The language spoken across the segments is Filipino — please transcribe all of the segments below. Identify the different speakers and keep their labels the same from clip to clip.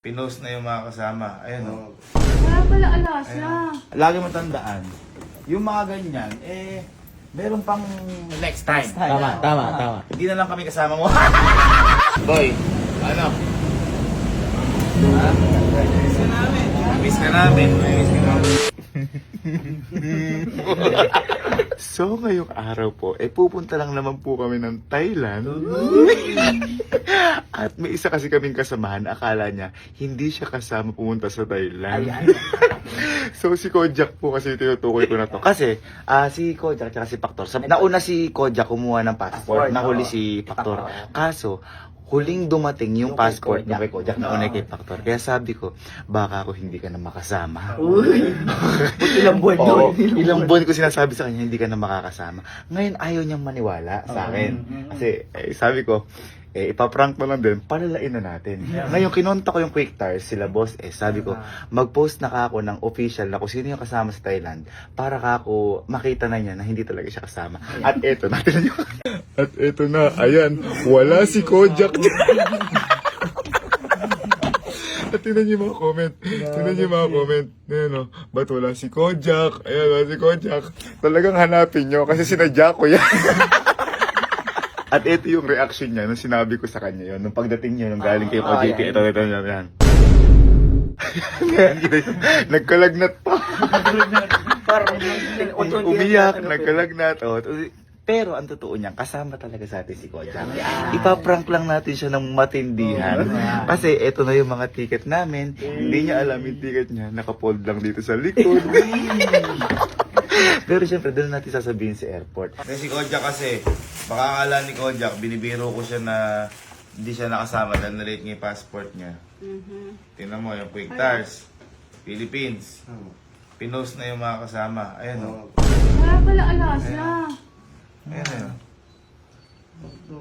Speaker 1: Pinost na yung mga kasama. Ayun o.
Speaker 2: Wala pala alasa.
Speaker 1: Lagi mo tandaan, yung mga ganyan, meron pang next time.
Speaker 3: Tama.
Speaker 1: Hindi na lang kami kasama mo. Boy, ano? Ha? Miss ka namin. Miss ka namin. So, ngayong araw po, pupunta lang naman po kami ng Thailand. At may isa kasi kaming kasamahan, akala niya, hindi siya kasama pumunta sa Thailand. So, si Kojak po kasi tinutukoy ko na to. Kasi, si Kojak at si Paktor, nauna si Kojak kumuha ng passport, nahuli si Paktor. Kaso, huling dumating yung passport na kay Kojak, nauna kay Paktor. Kaya sabi ko, baka ako hindi ka na makasama.
Speaker 3: Ilang buwan
Speaker 1: Oo, ilang buwan ko sinasabi sa kanya, hindi ka na makakasama. Ngayon, ayaw niyang maniwala sa akin. Kasi, sabi ko, ipaprank mo lang din, palalain na natin. Ngayon, kinonta ko yung Quick Tires, sila boss, sabi ko, mag-post na ka ako ng official na kung sino yung kasama sa Thailand, para ka ako makita na niya na hindi talaga siya kasama. At eto, natin nyo. At eto na, ayan, wala si Kojak. At tingnan niyo yung mga comment. Tingnan niyo yung mga comment. Ayan o, ba't wala si Kojak? Ayan, wala si Kojak. Talagang hanapin nyo kasi sinadya ko yan. At ito yung reaction niya nung sinabi ko sa kanya yun. Nung pagdating niya, nung galing kay OJT, ito, yan. Nagkalagnat pa. Umiyak, nagkalagnat. Pero ang totoo niyan, kasama talaga sa atin si Kojak. Ipaprank lang natin siya ng matindihan. Kasi eto na yung mga ticket namin. Hindi niya alam yung ticket niya. Nakapold lang dito sa likod. Pero syempre, doon natin sasabihin sa airport. Kasi si Kojak kasi, baka akala ni Kojak, binibiro ko siya na hindi siya nakasama dahil na-late niya yung passport niya. Tingnan mo, yung Quick Tires, Philippines. Pinost na yung mga kasama. Ayan o.
Speaker 2: Wala pala alasa.
Speaker 1: Ayan o.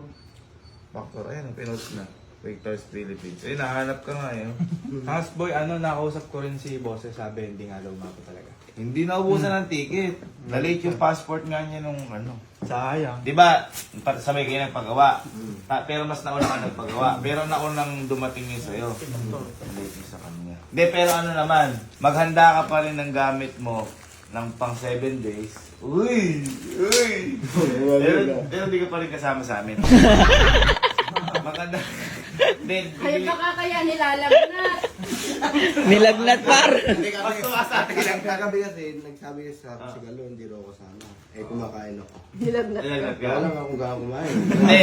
Speaker 1: Factor, ayan o, pinost na. Quick Tires, Philippines. Ayun, nahanap ka nga eh.
Speaker 4: Boy, nakausap ko rin si boss, sabi hindi nga daw mako talaga.
Speaker 1: Hindi naubusan ng ticket. Na-late yung passport nga niya nung ano.
Speaker 4: Sayang.
Speaker 1: Di ba, sabay kayo nagpagawa. Pero mas nauna ka nagpagawa. Pero naunang dumating yun sa'yo. Late yun sa kanya. Hindi, pero ano naman, maghanda ka pa rin ng gamit mo ng pang 7 days. Uy! Pero hindi ka pa rin kasama sa amin. Maganda.
Speaker 2: Ay, baka kaya nilalagnat.
Speaker 3: Nilagnat par.
Speaker 1: Mas tuwas sa atin lang.
Speaker 5: Kagabi kasi, nagsabi sa si Galo, hindi raw ako sana. Kumakain ako.
Speaker 2: Nilalagnat.
Speaker 5: Wala lang akong kumain.
Speaker 1: Hindi,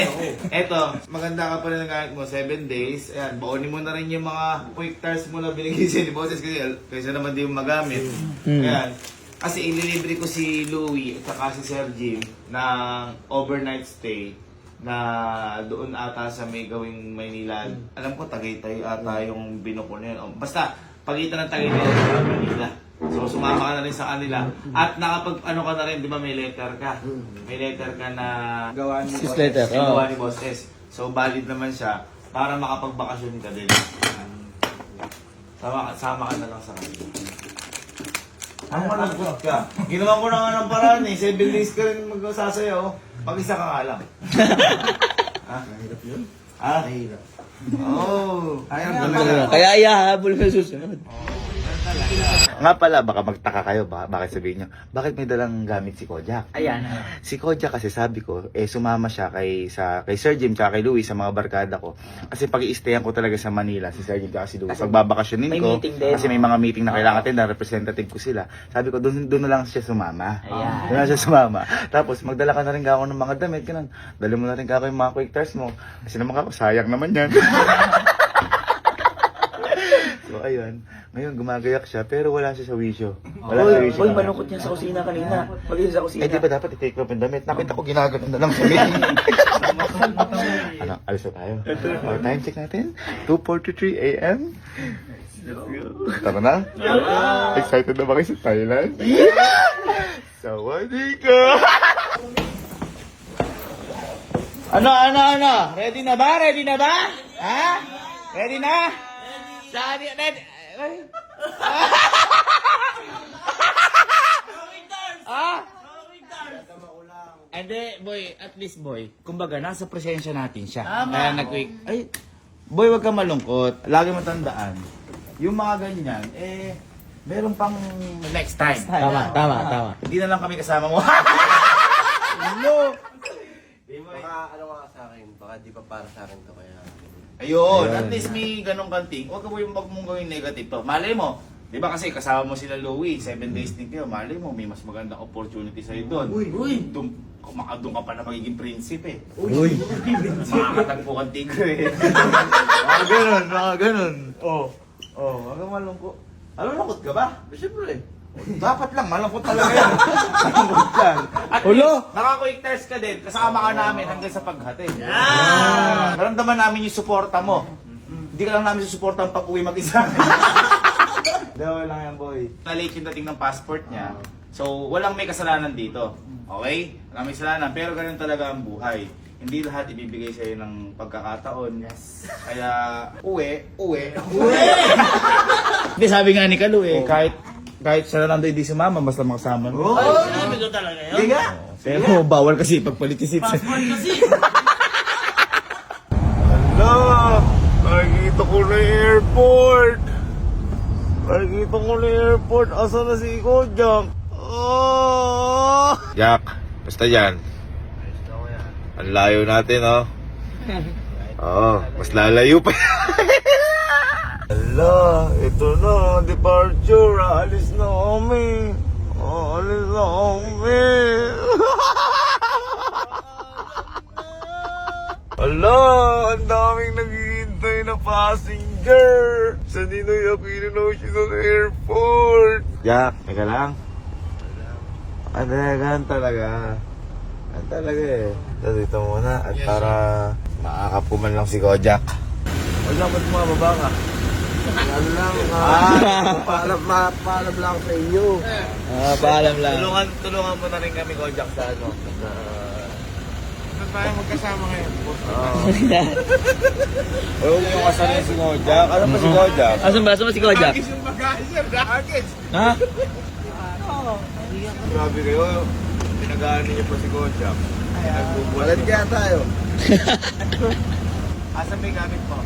Speaker 1: eto, maganda ka pa rin ng gamit mo, 7 days. Ayan, baunin mo na rin yung mga Quick Tires mo na binigay sa'yo ni Boses kasi kaysa naman di mo magamit. Ayan, kasi ililibre ko si Louie at saka si Sir Jim ng overnight stay na doon ata sa may gawing Maynila. Alam ko, Tagaytay ata yung binuko na yun. Basta, pagitan ng Tagaytay at Manila. So, sumama ka na rin sa kanila. At nakapag-ano ka na rin, di ba may letter ka? May letter ka na
Speaker 4: Gawa ni
Speaker 3: Sis
Speaker 4: boss.
Speaker 3: letter.
Speaker 1: gawa ni Boss S. So, valid naman siya para makapagbakasyon ka din. Sama ka na lang sa kanila. Ang malagot ka. Ginawa ko na nga ng paraan eh. 7 days ka rin magsasayaw. Pag-isa ka nga lang. Ha?
Speaker 5: Mahirap yun.
Speaker 1: Ha?
Speaker 5: Mahirap.
Speaker 1: Oo.
Speaker 4: Ayaw
Speaker 3: Kaya ihahabol sa susunod.
Speaker 1: Nga pala, baka magtaka kayo, bakit sabihin nyo, bakit may dalang gamit si Kojak?
Speaker 3: Ayan.
Speaker 1: Si Kojak kasi sabi ko, sumama siya kay Sir Jim tsaka kay Louie sa mga barkada ko. Kasi pag-i-stayan ko talaga sa Manila, si Sir Jim tsaka si Louie. Pagbabakasyonin
Speaker 3: may
Speaker 1: ko,
Speaker 3: meeting din.
Speaker 1: kasi may mga meeting na kailangan attend, representative ko sila. Sabi ko, doon na lang siya sumama.
Speaker 3: Ayan.
Speaker 1: Doon na siya sumama. Tapos, magdala ka na rin ako ng mga damit, ganun. Dali mo na rin ako yung mga Quick Tires mo. Kasi naman ako, sayang naman yan. So, ayun. Ngayon, gumagayak siya, pero wala siya sa wisyo. Wala sa wisyo.
Speaker 3: Uy, malungkot niya sa kusina kanina. Mag-isa sa kusina.
Speaker 1: Di ba dapat i-take off yung damit? Nakita ko ginagano na lang sa meeting. Ano, alis na tayo. Time check natin. 2:43 a.m. Tara na. Excited na ba kayo sa Thailand? Sawadika! Ano? Ready na ba? Ha? Ready na? Ready? Hindi, boy, at least boy, kumbaga nasa presensya natin siya. Kaya nag-quick, ay, Boy, wag kang malungkot. Lagi mo tandaan, yung mga ganyan, meron pang next time.
Speaker 3: Tama.
Speaker 1: Hindi na lang kami kasama mo.
Speaker 5: Baka ano nga sa akin, baka di pa para sa akin to kaya.
Speaker 1: Ayun, at least may ganong kanting. Huwag mong gawing negative to. Malay mo, di ba kasi kasama mo sila Louie, 7 days din kayo. Malay mo, may mas magandang opportunity sa'yo doon. Uy! Doon ka pa na magiging prinsipe.
Speaker 3: Uy.
Speaker 1: Makakatagpo kang tigre. Mga ganun. Huwag kang malungkot. Malungkot ka ba?
Speaker 5: Siyempre.
Speaker 1: Dapat lang, malungkot talaga yan. Malungkot yan. At least, naka-quick test ka din. Kasama ka namin hanggang sa paghati. Naramdaman namin yung suporta mo. Hindi ka lang namin susuporta ang pag-uwi mag-isa. Dawal lang yan, boy. Na-late yung dating ng passport niya. So, walang may kasalanan dito. Okay? Walang may kasalanan. Pero ganun talaga ang buhay. Hindi lahat ibibigay sa'yo ng pagkakataon. Kaya, uwi. Hindi, sabi nga ni Kalu kahit siya na lang doon hindi sumama, basta makasama mo.
Speaker 3: Sinabi ko talaga yun.
Speaker 1: Hindi nga. Pero bawal kasi pagpolitisip.
Speaker 3: Passport kasi.
Speaker 1: Hala! Nakikita ko na yung airport! Nakikita ko na yung airport. Asa na si Kojak? Oh! Jack, basta yan. Ang layo natin, oh. Oo, mas lalayo pa. Hala, ito na, departure. Alis na kami. Alis na kami. Hala, ang daming naghihintay na passenger sa Ninoy Aquino National Airport. Jack, teka lang. Ganun talaga. Ganun talaga eh. Dito muna at para makakapuman lang si Kojak. Kojak, ba't bumababa ka?
Speaker 5: Ano lang, paalam lang sa inyo.
Speaker 3: Paalam lang.
Speaker 1: Tulungan mo na rin kami, Kojak, sa ano. Ba't tayo magkasama ngayon? Huwag mo kasama si Kojak. Ano ba si Kojak?
Speaker 3: Asan ba si Kojak?
Speaker 1: yung bagay, sir. Luggage.
Speaker 3: Ha?
Speaker 1: Grabe kayo. Pinag-aaral niyo pa si Kojak.
Speaker 5: Walat kaya tayo.
Speaker 1: Asan may gamit mo?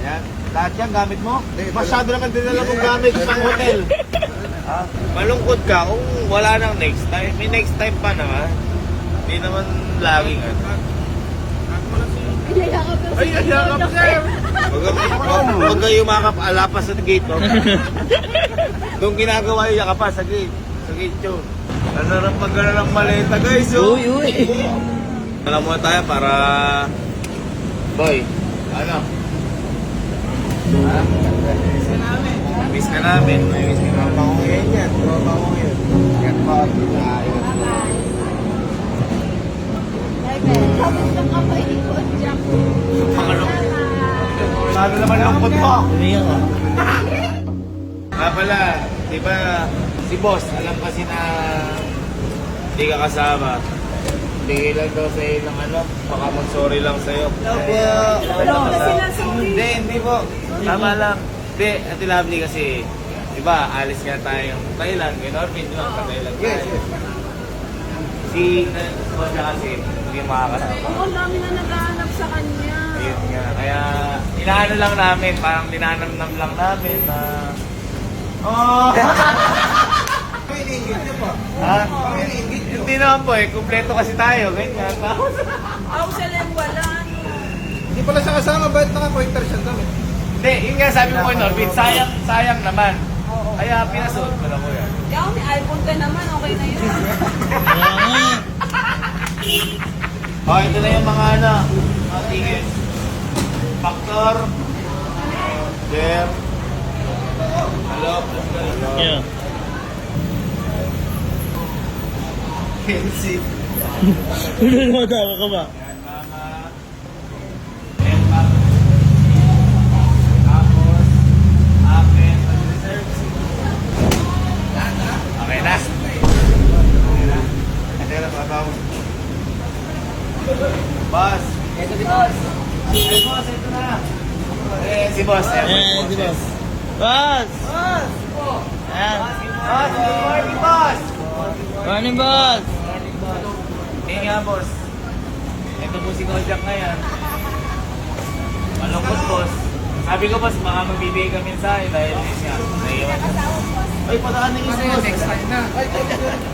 Speaker 1: Ayan. Lahat yan gamit mo? Masyado naman dinala mong gamit sa hotel. Malungkot ka kung wala nang next time. May next time pa naman. Hindi naman laging ano. Ay, ayakap sir! Huwag kayo makapalapa sa gate mo. Doon ginagawa yung yakapa sa gate. Sa gate yun. Magkala ng maleta guys. Oh.
Speaker 3: Uy.
Speaker 1: Alam muna tayo para... Boy, ano? Miss ka namin. Miss ka namin.
Speaker 5: Pango ngayon yan. Pango ngayon. Yan pa.
Speaker 2: Tapos lang ka pa ikot, Jack.
Speaker 1: Ano naman lungkot mo?
Speaker 3: Umiyak ka.
Speaker 1: Nga pala, di ba si boss, alam kasi na hindi ka kasama. Bigay lang daw sa'yo ng ano, baka mag-sorry lang sa'yo. Hindi po. Tama lang. Hindi, Ate Lovely kasi, di ba, alis nga tayong Thailand, gano'n, di ba, sa Thailand tayo. Si Kojak kasi, hindi makakasama.
Speaker 2: Oo, ang dami na naghahanap sa kanya.
Speaker 1: Ayun nga, kaya inaano lang namin, parang dinanamnam lang namin na... Oh! Ha? Hindi naman po eh, kumpleto kasi tayo, ganyan.
Speaker 2: Ako sa wala.
Speaker 5: Hindi pala siya kasama, ba't naka-pointer siya kami?
Speaker 1: Hindi, yun nga sabi ko kay Norbit, sayang naman. Kaya pinasuot ko lang ko yan.
Speaker 2: Ikaw, may iPhone ka naman, okay na yun.
Speaker 1: Oh, ito na yung mga ano, mga tickets. Factor. Jeff. Hello.
Speaker 3: Yeah.
Speaker 1: Kenzie.
Speaker 3: Matawa ka ba?
Speaker 1: Yan, mama. Emma. Tapos, akin, reserve seat. Okay na? Okay na? Ito na, babaw. Boss. Ito si boss. Ay, boss, ito na. Si boss.
Speaker 3: Si boss. Boss!
Speaker 1: Boss!
Speaker 3: Ayan.
Speaker 1: Boss, good morning, boss!
Speaker 3: Morning, boss!
Speaker 1: Nga, boss. Ito po si Kojak ngayon. Malungkot, boss. Sabi ko, boss, baka magbibigay kami sa akin dahil yun nga, naiiwan. Ay, padaan na yung boss.
Speaker 6: Next time na.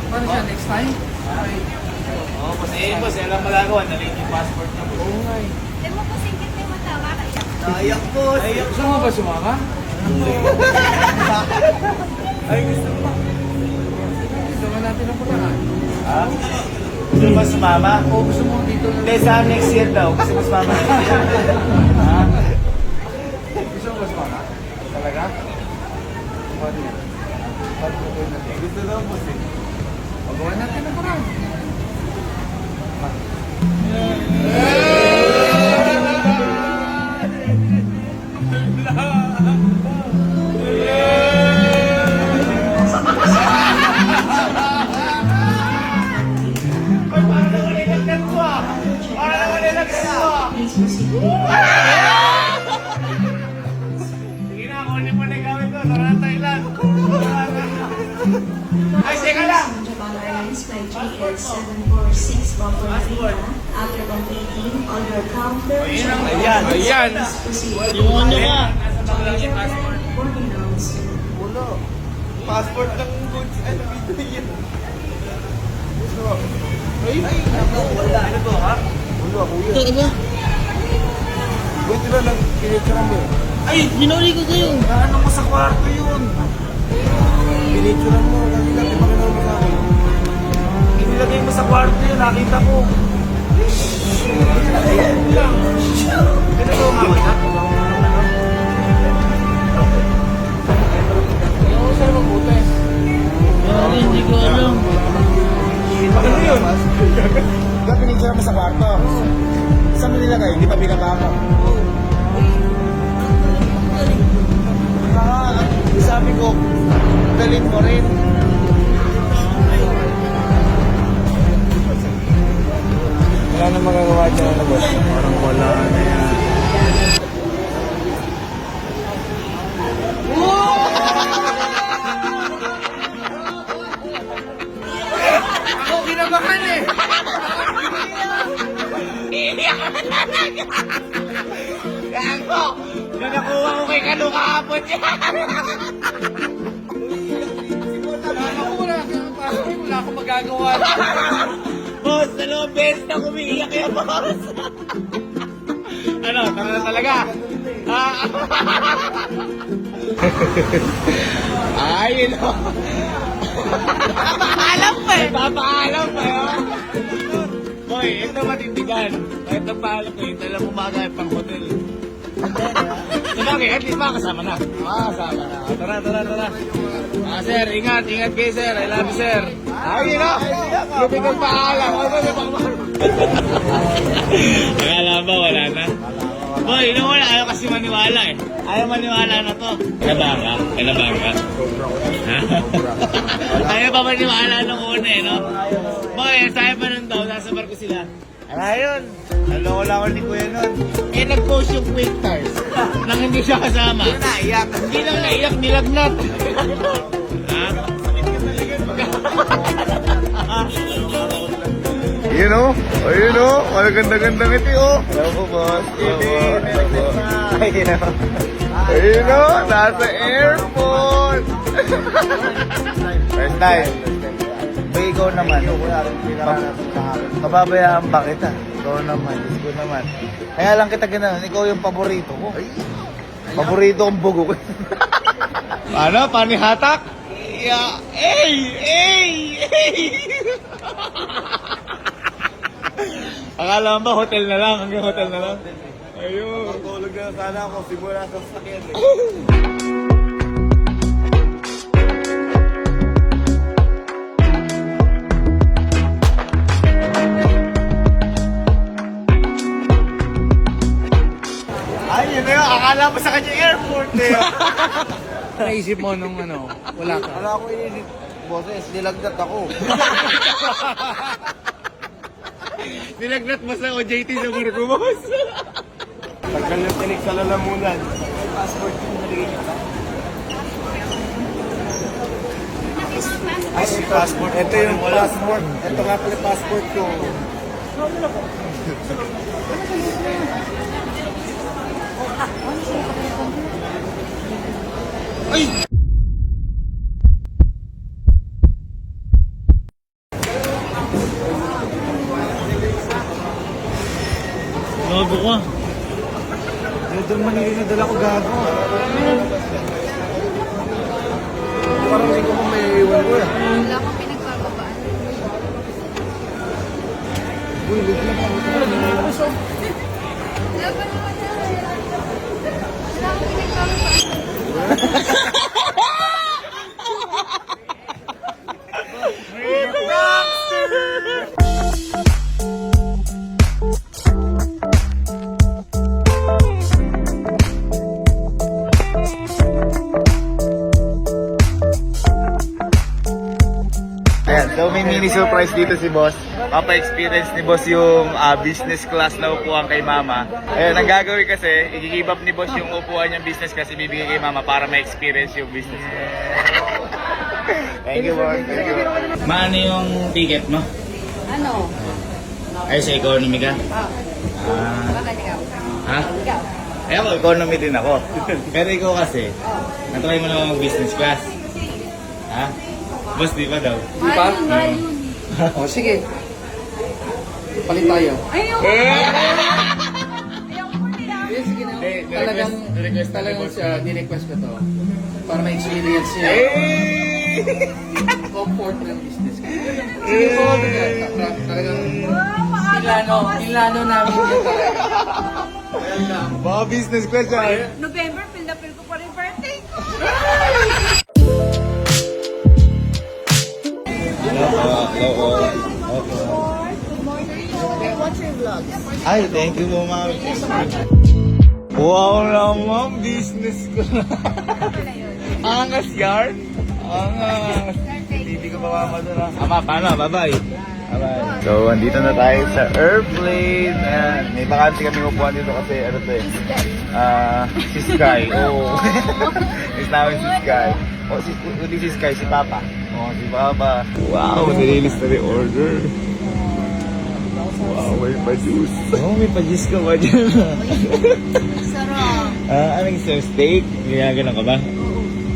Speaker 6: Paano siya next time?
Speaker 1: Oo, boss. Eh, boss, alam magagawa. Nalate yung passport niya, boss.
Speaker 6: Oo nga eh.
Speaker 2: Hindi mo po singkit na yung matawa kaya.
Speaker 1: Naiyak, boss. Naiyak.
Speaker 6: Gusto mo ba sumama?
Speaker 1: Ay, gusto mo.
Speaker 6: Gusto mo natin ang puntaan.
Speaker 1: Ha? Gusto mo ba sumama?
Speaker 6: O gusto mo dito na?
Speaker 1: Hindi, sa next year daw. Gusto mo sumama next year. Ha?
Speaker 6: Gusto mo ba sumama? Talaga? Paano yan? Paano mo gawin natin?
Speaker 1: Gusto daw, boss eh.
Speaker 6: Magawa natin ang parang.
Speaker 1: Sige na, kunin mo na yung gamit ko. Tara na tayo lang. Ay, teka lang.
Speaker 7: Japan Airlines Flight GS746 Buffalo
Speaker 1: Passport.
Speaker 7: After completing all your counter
Speaker 1: Ayan.
Speaker 6: Ayan!
Speaker 7: proceed
Speaker 3: Yung ano ka?
Speaker 1: Nasa bag lang yung passport.
Speaker 7: boarding rounds.
Speaker 1: Ulo. Passport ng goods. Ano dito yun? Ay, wala. Ano to, ha?
Speaker 3: Ito ba?
Speaker 5: Buti ba lang pinitsura mo?
Speaker 3: Ay, binuli ko sa'yo.
Speaker 1: Ano mo sa kwarto yun?
Speaker 5: Pinitsura mo, kasi lang ipakita mo sa akin.
Speaker 1: Inilagay mo sa kwarto yun, nakita ko. Ano to, mga ka?
Speaker 6: Ayaw ko sa'yo mabuti.
Speaker 3: Grabe, hindi ko alam.
Speaker 1: Ano yun?
Speaker 5: Ikaw pinitsura mo sa kwarto. Saan mo nilagay? Hindi pa binaba mo.
Speaker 1: Sabi ko, dalhin mo rin.
Speaker 5: Wala na magagawa dyan na boss.
Speaker 1: Parang wala na yan.
Speaker 6: Ako kinabahan eh!
Speaker 1: Gago! Yung nakuha ko kay Kano kahapon niya.
Speaker 6: Ako wala akong passport, wala akong magagawa.
Speaker 1: Boss, dalawang beses na umiiyak yan, boss. Ano, tara na talaga? Ay, yun o. Papaalam pa eh. Papaalam pa eh. Boy, ito matindigan. Ito paalam ko, ito lang umaga pang hotel. Sabagay, at least makakasama na. Makakasama na. Tara, tara, tara. Sir, ingat, ingat kayo, sir. I love you, sir. Ay, yun o. Lupi kong paalam. Akala ba, wala na? Boy, yun wala. Ayaw kasi maniwala eh. Ayaw maniwala na to. Kinabahan ka? Kinabahan ka? Ayaw pa maniwala nung una eh, no? Boy, sabi pa nun daw, nasa barko sila. Ayun. Naloko lang ako ni Kuya nun. Eh, nag-post yung quick stars nang hindi siya kasama. Hindi naiyak. Hindi lang naiyak, nilagnat. Ha?
Speaker 5: Yun o. Ayun o. Ang ganda-ganda ngiti o. Hello po, boss. Ayun o. Ayun o. Nasa airport. First time. Bay, ikaw naman. Pababayaan ba kita? Ikaw naman. Ikaw naman. Kaya lang kita gano'n. Ikaw yung paborito ko. Paborito kong bugo ko.
Speaker 1: Paano? Panihatak? Yeah. Ey! Ey! Ey! Akala mo ba hotel na lang? Hanggang hotel na lang? Ayun.
Speaker 5: Tulog na sana ako. Simula sa sakyan eh.
Speaker 1: Ay, yun na yun. Akala mo sa kanya airport eh.
Speaker 6: Naisip mo nung ano, wala ka.
Speaker 5: Wala ako inisip. Boses, nilagnat ako.
Speaker 1: Nilagnat mo sa OJT sa barko, boss.
Speaker 5: Tagal yung tinik sa lalamunan.
Speaker 1: Passport yung nalagay niya.
Speaker 5: Ay, passport. Ito yung passport. Ito nga pala passport ko.
Speaker 3: Gago ka.
Speaker 6: Doon Manila na dala ko gago. Parang hindi ko pa may iwan ko eh.
Speaker 2: Wala akong pinagbababaan.
Speaker 6: Uy, bigla pa.
Speaker 2: Wala pa naman yan. Wala akong pinagbababaan.
Speaker 5: Ayan, so may mini surprise dito si boss. Papa-experience ni boss yung business class na upuan kay mama. Ayan, ang gagawin kasi, i-give up ni boss yung upuan niyang business kasi bibigay kay mama para ma-experience yung business niya. Thank you, boss. Thank you.
Speaker 3: Maano yung ticket mo?
Speaker 2: Ano?
Speaker 3: Ay, sa economy ka?
Speaker 2: Bakit ikaw?
Speaker 3: Ha?
Speaker 2: Ikaw?
Speaker 3: Eh ako, economy din ako. Pero ikaw kasi, natry mo naman mag-business class. Ha? Boss, di pa daw?
Speaker 6: Di ba? O, sige. Palit tayo.
Speaker 2: Ayoko! Ayoko mo nila.
Speaker 6: Yes, sige na.
Speaker 3: Eh,
Speaker 6: Talagang siya, ni-request ko to. Para ma-experience niya. Comfort ng business. Sige po, talagang Milano namin yun talaga. Welcome.
Speaker 5: Mga business class yan.
Speaker 2: November, feel na feel ko pa rin birthday ko. What's your vlog?
Speaker 5: Ay, thank you po, ma'am. Wow naman, business ko na. Angas yarn? Angas. Hindi ko pa doon. Ama, paano? Bye-bye. Bye-bye. So, andito na tayo sa airplane. Ayan. May vacancy kami upuan dito kasi ano to eh. Si Sky. Oh. Is namin si Sky. Oh, hindi si Sky, si Papa. Oh, si Papa. Wow, nililis na rin order. Wow, may pa-juice. Oh, may pa-juice ka ba dyan?
Speaker 2: Sarap.
Speaker 5: Anong sir, steak? Ginaganon ka ba?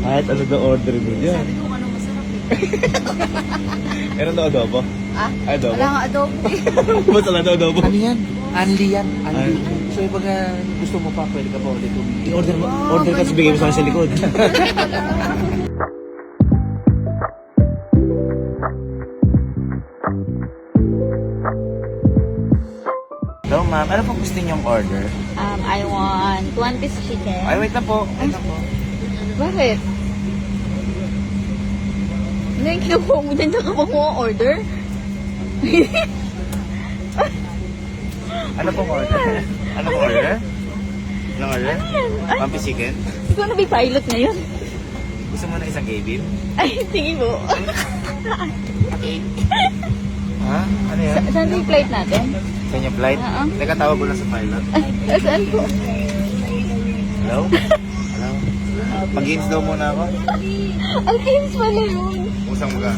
Speaker 5: Kahit ano daw order mo dyan.
Speaker 2: Sabi ko anong masarap eh.
Speaker 5: Meron daw adobo?
Speaker 2: Ah?
Speaker 5: Adobo?
Speaker 2: Wala nga adobo eh.
Speaker 5: Basta lang daw adobo?
Speaker 6: Ano yan? Anli yan.
Speaker 5: Anli.
Speaker 6: So, pag gusto mo pa, pwede ka pa ulit tumili.
Speaker 5: Order mo. Order ka, bigay mo sa akin sa likod. Hello ma'am, ano po gusto niyong order?
Speaker 2: I want 20 chicken.
Speaker 5: Ay, wait lang po. Wait lang po.
Speaker 2: Bakit? Ano yung kinukuha mo dyan? Saka mo order?
Speaker 5: Ano pong order? Ano pong order? Anong order?
Speaker 2: Ay,
Speaker 5: Pampi chicken?
Speaker 2: ikaw na may pilot na yun.
Speaker 5: Gusto mo na isang gabin?
Speaker 2: Ay, sige po.
Speaker 5: Ha? Ano yan?
Speaker 2: Saan yung flight natin?
Speaker 5: Sa inyong flight?
Speaker 2: Oo.
Speaker 5: Teka, tawag ko lang sa pilot.
Speaker 2: Ay, saan po?
Speaker 5: Hello? Hello? Mag-games daw muna ako.
Speaker 2: Ang games pala yun.
Speaker 5: Usang mga.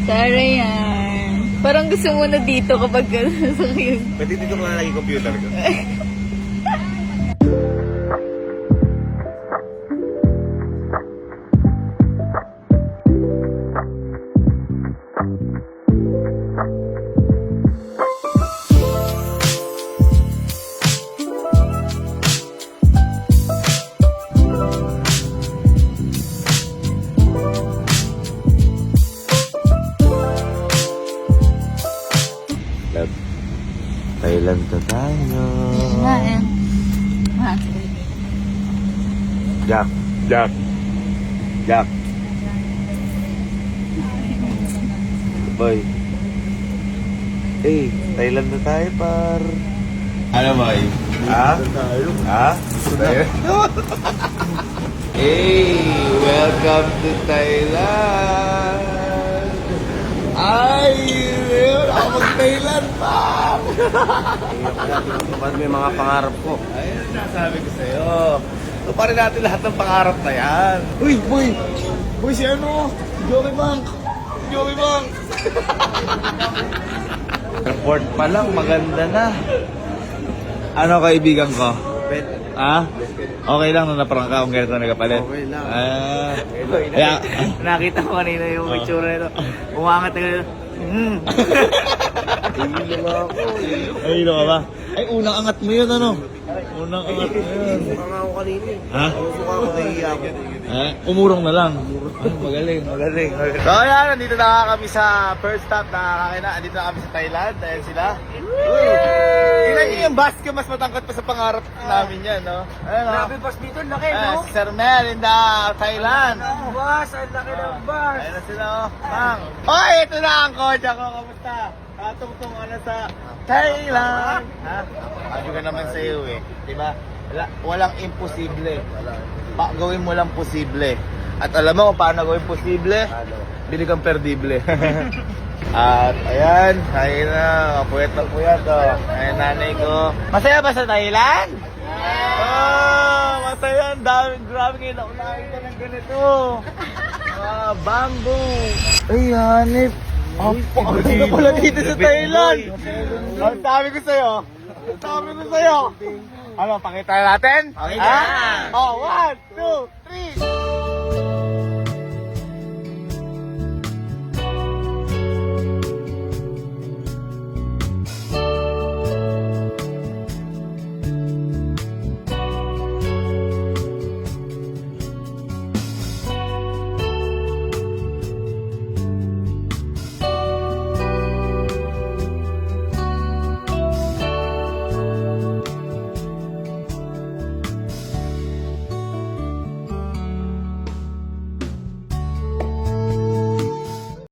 Speaker 2: Tara yan. Parang gusto mo na dito kapag sakit.
Speaker 5: Pwede dito ko na lagi computer ko. Thailand na tayo.
Speaker 2: Nga eh.
Speaker 5: Jack. Jack. Jack. Boy. Eh, Thailand na tayo, par. Ano, boy? Ha? Ha? Hey, welcome to Thailand. Ay, yun. Ako mag-Thailand, par.
Speaker 6: Ba't may mga pangarap ko?
Speaker 5: Ayun, nasabi ko sa'yo. Tuparin natin lahat ng pangarap na yan. Uy, boy! Boy, si ano? Joey Bank! Joey Bank!
Speaker 3: Airport pa lang, maganda na. Ano kaibigan ko? Ha? Okay lang nung naprangka kung ganito nagapalit? Okay lang. Kaya,
Speaker 1: Nakita ko kanina yung itsura nito. Umangat na ganito.
Speaker 3: ay, ka ba? Ay, unang angat mo yun, ano? Unang angat mo yun.
Speaker 6: Ako kanina.
Speaker 3: Ha?
Speaker 6: Suka ko nahihiya ko.
Speaker 3: Umurong na lang. Ay, magaling, magaling. So, ayan, nandito na kami sa first stop na kakina. Nandito na kami sa Thailand. Ayan sila. Tingnan niyo yung bus ko, mas matangkad pa sa pangarap namin yan, no? Ayan, no?
Speaker 6: Grabe bus dito, laki, no?
Speaker 3: Si Sir Mel in the Thailand.
Speaker 6: Bus, ang laki ng bus.
Speaker 3: Ayan na sila, oh. Mang. Oh, ito na ang kotse ko. Kamusta? Tatungtong ano sa Thailand. Ha? Sabi ko naman sa iyo eh. Diba? Walang imposible. Gawin mo lang posible. At alam mo kung paano gawin posible? Bili kang perdible. At ayan, tayo na. Kapuyat na puyat, oh. Ayan, nanay ko. Masaya ba sa Thailand? Oh, masaya. Ang dami. Grabe ngayon ako nakita ng ganito. Bamboo. Ay, hanip. Ang pala dito sa Thailand. Ang sabi ko sa'yo. Ang sabi ko sa'yo. Ano, pakita natin?
Speaker 1: Pakita.
Speaker 3: Oh, 1, 2, 3.